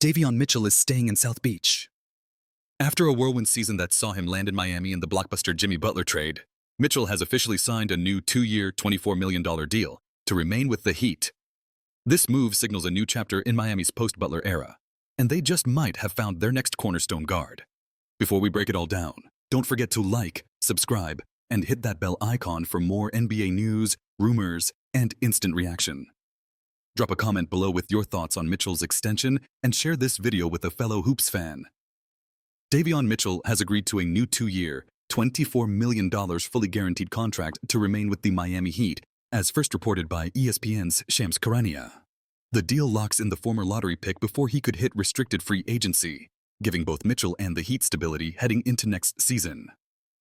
Davion Mitchell is staying in South Beach. After a whirlwind season that saw him land in Miami in the blockbuster Jimmy Butler trade, Mitchell has officially signed a new 2-year, $24 million deal to remain with the Heat. This move signals a new chapter in Miami's post-Butler era, and they just might have found their next cornerstone guard. Before we break it all down, don't forget to like, subscribe, and hit that bell icon for more NBA news, rumors, and instant reaction. Drop a comment below with your thoughts on Mitchell's extension and share this video with a fellow Hoops fan. Davion Mitchell has agreed to a new 2-year, $24 million fully guaranteed contract to remain with the Miami Heat, as first reported by ESPN's Shams Charania. The deal locks in the former lottery pick before he could hit restricted free agency, giving both Mitchell and the Heat stability heading into next season.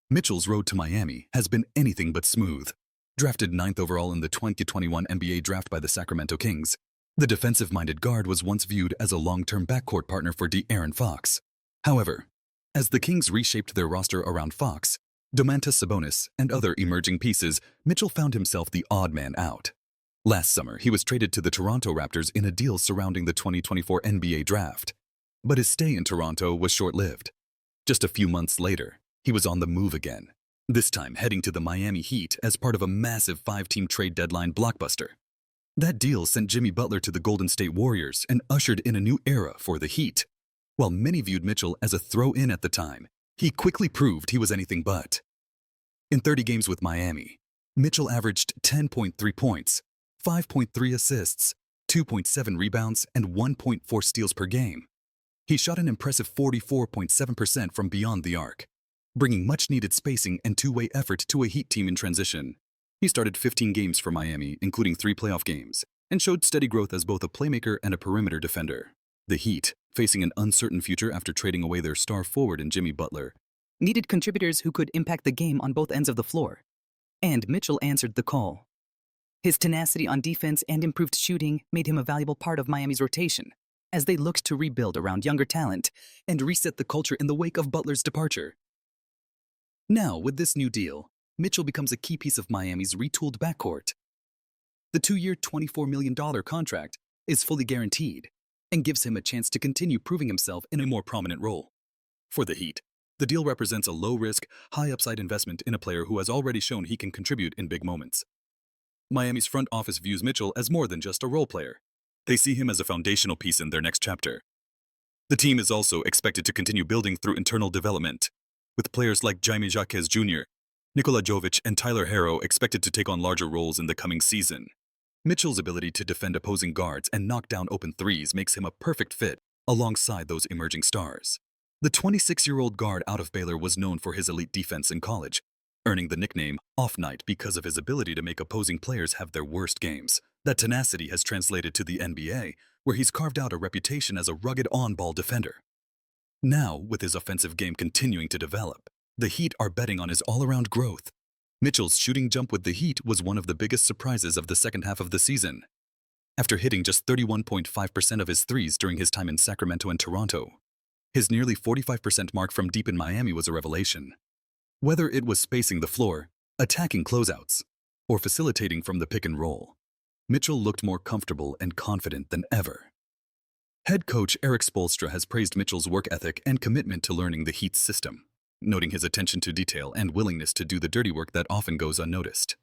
Mitchell's road to Miami has been anything but smooth. Drafted 9th overall in the 2021 NBA draft by the Sacramento Kings, the defensive-minded guard was once viewed as a long-term backcourt partner for De'Aaron Fox. However, as the Kings reshaped their roster around Fox, Domantas Sabonis, and other emerging pieces, Mitchell found himself the odd man out. Last summer, he was traded to the Toronto Raptors in a deal surrounding the 2024 NBA draft. But his stay in Toronto was short-lived. Just a few months later, he was on the move again, this time heading to the Miami Heat as part of a massive 5-team trade deadline blockbuster. That deal sent Jimmy Butler to the Golden State Warriors and ushered in a new era for the Heat. While many viewed Mitchell as a throw-in at the time, he quickly proved he was anything but. In 30 games with Miami, Mitchell averaged 10.3 points, 5.3 assists, 2.7 rebounds, and 1.4 steals per game. He shot an impressive 44.7% from beyond the arc, bringing much-needed spacing and two-way effort to a Heat team in transition. He started 15 games for Miami, including 3 playoff games, and showed steady growth as both a playmaker and a perimeter defender. The Heat, facing an uncertain future after trading away their star forward in Jimmy Butler, needed contributors who could impact the game on both ends of the floor. And Mitchell answered the call. His tenacity on defense and improved shooting made him a valuable part of Miami's rotation, as they looked to rebuild around younger talent and reset the culture in the wake of Butler's departure. Now, with this new deal, Mitchell becomes a key piece of Miami's retooled backcourt. The 2-year, $24 million contract is fully guaranteed and gives him a chance to continue proving himself in a more prominent role. For the Heat, the deal represents a low-risk, high-upside investment in a player who has already shown he can contribute in big moments. Miami's front office views Mitchell as more than just a role player. They see him as a foundational piece in their next chapter. The team is also expected to continue building through internal development, with players like Jaime Jaquez Jr., Nikola Jovic, and Tyler Herro expected to take on larger roles in the coming season. Mitchell's ability to defend opposing guards and knock down open threes makes him a perfect fit alongside those emerging stars. The 26-year-old guard out of Baylor was known for his elite defense in college, earning the nickname Off Night because of his ability to make opposing players have their worst games. That tenacity has translated to the NBA, where he's carved out a reputation as a rugged on-ball defender. Now, with his offensive game continuing to develop, the Heat are betting on his all-around growth. Mitchell's shooting jump with the Heat was one of the biggest surprises of the second half of the season. After hitting just 31.5% of his threes during his time in Sacramento and Toronto, his nearly 45% mark from deep in Miami was a revelation. Whether it was spacing the floor, attacking closeouts, or facilitating from the pick and roll, Mitchell looked more comfortable and confident than ever. Head coach Erik Spoelstra has praised Mitchell's work ethic and commitment to learning the Heat's system, noting his attention to detail and willingness to do the dirty work that often goes unnoticed.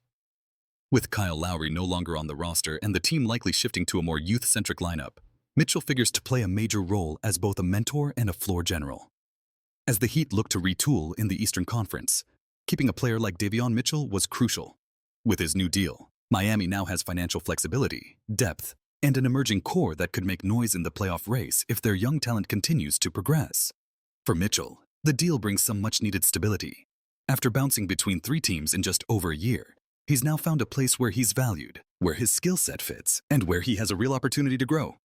With Kyle Lowry no longer on the roster and the team likely shifting to a more youth-centric lineup, Mitchell figures to play a major role as both a mentor and a floor general. As the Heat look to retool in the Eastern Conference, keeping a player like Davion Mitchell was crucial. With his new deal, Miami now has financial flexibility, depth, and an emerging core that could make noise in the playoff race if their young talent continues to progress. For Mitchell, the deal brings some much-needed stability. After bouncing between 3 teams in just over a year, he's now found a place where he's valued, where his skill set fits, and where he has a real opportunity to grow.